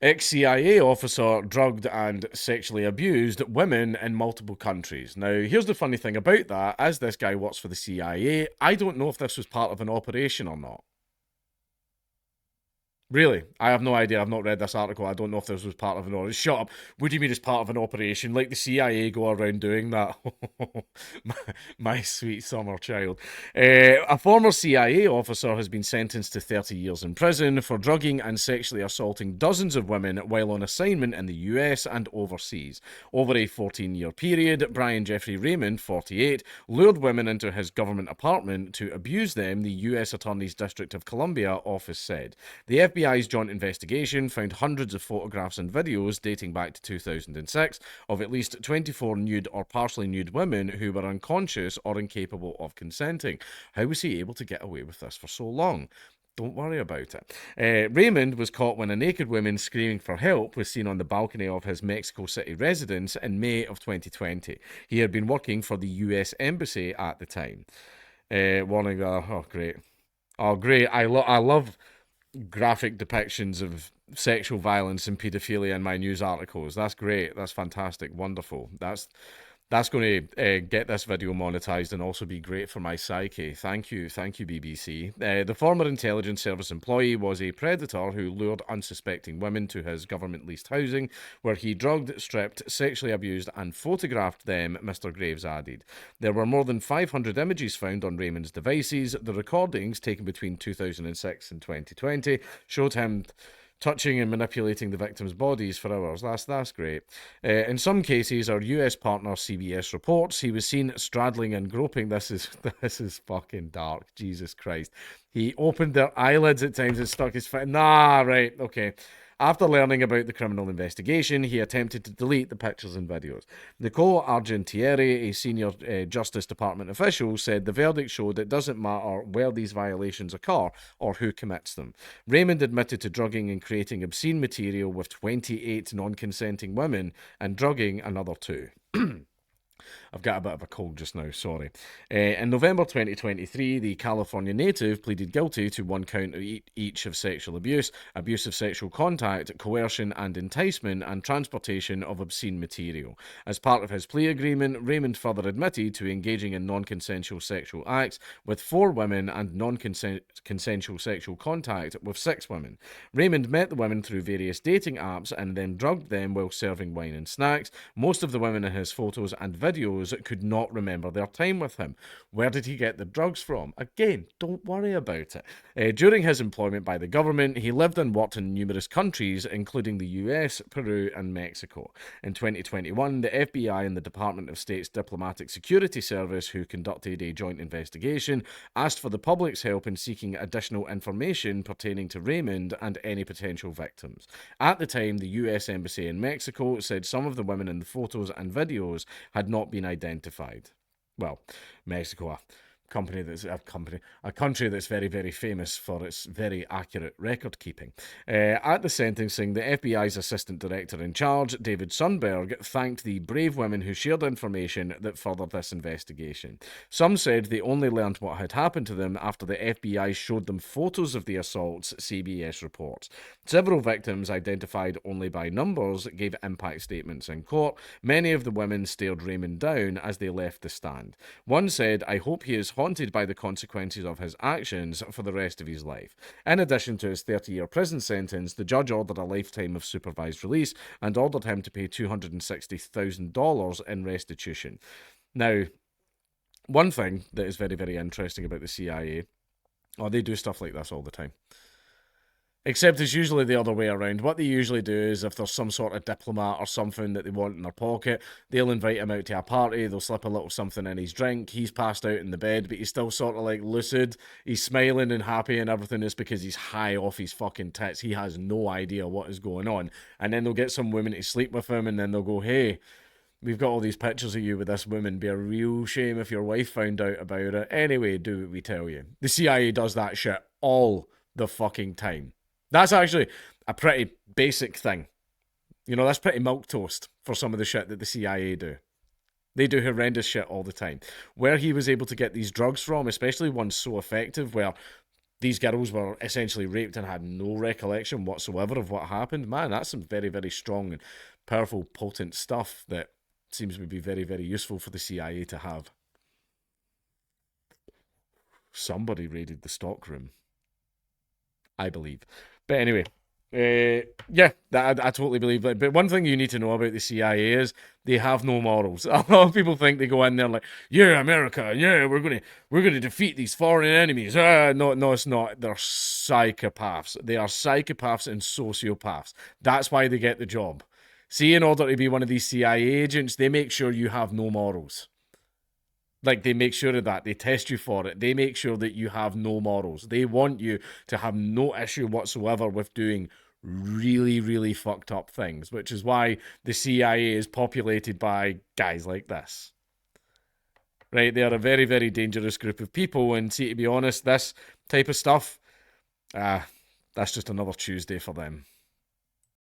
Ex-CIA officer drugged and sexually abused women in multiple countries. Now, here's the funny thing about that. As this guy works for the CIA, I don't know if this was part of an operation or not. Really? I have no idea. I've not read this article. I don't know if this was part of an operation. Shut up. What do you mean it's part of an operation? Like the CIA go around doing that? my, my sweet summer child. A former CIA officer has been sentenced to 30 years in prison for drugging and sexually assaulting dozens of women while on assignment in the US and overseas. Over a 14-year period, Brian Jeffrey Raymond, 48, lured women into his government apartment to abuse them, the US Attorney's District of Columbia office said. The FBI's joint investigation found hundreds of photographs and videos dating back to 2006 of at least 24 nude or partially nude women who were unconscious or incapable of consenting. How was he able to get away with this for so long? Don't worry about it. Raymond was caught when a naked woman screaming for help was seen on the balcony of his Mexico City residence in May of 2020. He had been working for the US Embassy at the time. Warning there. Oh, great. Oh, great. I love graphic depictions of sexual violence and paedophilia in my news articles. That's great. That's fantastic. Wonderful. That's going to get this video monetized and also be great for my psyche. Thank you, BBC. The former intelligence service employee was a predator who lured unsuspecting women to his government-leased housing, where he drugged, stripped, sexually abused, and photographed them. Mr. Graves added. There were more than 500 images found on Raymond's devices. The recordings, taken between 2006 and 2020, showed him touching and manipulating the victims' bodies for hours. That's great. In some cases, our US partner CBS reports he was seen straddling and groping. This is fucking dark. Jesus Christ. He opened their eyelids at times and stuck his foot. Nah, right, okay. After learning about the criminal investigation, he attempted to delete the pictures and videos. Nicole Argentieri, a senior Justice Department official, said the verdict showed it doesn't matter where these violations occur or who commits them. Raymond admitted to drugging and creating obscene material with 28 non-consenting women and drugging another two. I've got a bit of a cold just now, sorry. In November 2023, the California native pleaded guilty to one count each of sexual abuse, abuse of sexual contact, coercion and enticement, and transportation of obscene material. As part of his plea agreement, Raymond further admitted to engaging in non-consensual sexual acts with 4 women and non-consensual sexual contact with 6 women. Raymond met the women through various dating apps and then drugged them while serving wine and snacks. Most of the women in his photos and videos could not remember their time with him. Where did he get the drugs from? Again, don't worry about it. During his employment by the government, he lived and worked in numerous countries, including the US, Peru, and Mexico. In 2021, the FBI and the Department of State's Diplomatic Security Service, who conducted a joint investigation, asked for the public's help in seeking additional information pertaining to Raymond and any potential victims. At the time, the US Embassy in Mexico said some of the women in the photos and videos had not been identified. Well, Mexico, a country that's very, very famous for its very accurate record keeping. At the sentencing, the FBI's assistant director in charge, David Sundberg, thanked the brave women who shared information that furthered this investigation. Some said they only learned what had happened to them after the FBI showed them photos of the assaults, CBS reports. Several victims, identified only by numbers, gave impact statements in court. Many of the women stared Raymond down as they left the stand. One said, "I hope he is haunted by the consequences of his actions for the rest of his life." In addition to his 30-year prison sentence, the judge ordered a lifetime of supervised release and ordered him to pay $260,000 in restitution. Now, one thing that is very, very interesting about the CIA, they do stuff like this all the time. Except it's usually the other way around. What they usually do is if there's some sort of diplomat or something that they want in their pocket, they'll invite him out to a party, they'll slip a little something in his drink, he's passed out in the bed, but he's still sort of like lucid, he's smiling and happy and everything is because he's high off his fucking tits, he has no idea what is going on. And then they'll get some women to sleep with him and then they'll go, "Hey, we've got all these pictures of you with this woman. Be a real shame if your wife found out about it. Anyway, do what we tell you." The CIA does that shit all the fucking time. That's actually a pretty basic thing. You know, that's pretty milquetoast for some of the shit that the CIA do. They do horrendous shit all the time. Where he was able to get these drugs from, especially ones so effective, where these girls were essentially raped and had no recollection whatsoever of what happened. Man, that's some very, very strong and powerful, potent stuff that seems to be very, very useful for the CIA to have. Somebody raided the stockroom, I believe. But anyway, yeah, I totally believe that. But one thing you need to know about the CIA is they have no morals. A lot of people think they go in there like, yeah, America, yeah, we're gonna defeat these foreign enemies. No, no, it's not. They're psychopaths. They are psychopaths and sociopaths. That's why they get the job. See, in order to be one of these CIA agents, they make sure you have no morals. Like, they make sure of that. They test you for it. They make sure that you have no morals. They want you to have no issue whatsoever with doing really, really fucked up things, which is why the CIA is populated by guys like this. Right? They are a very, very dangerous group of people. And see, to be honest, this type of stuff, that's just another Tuesday for them.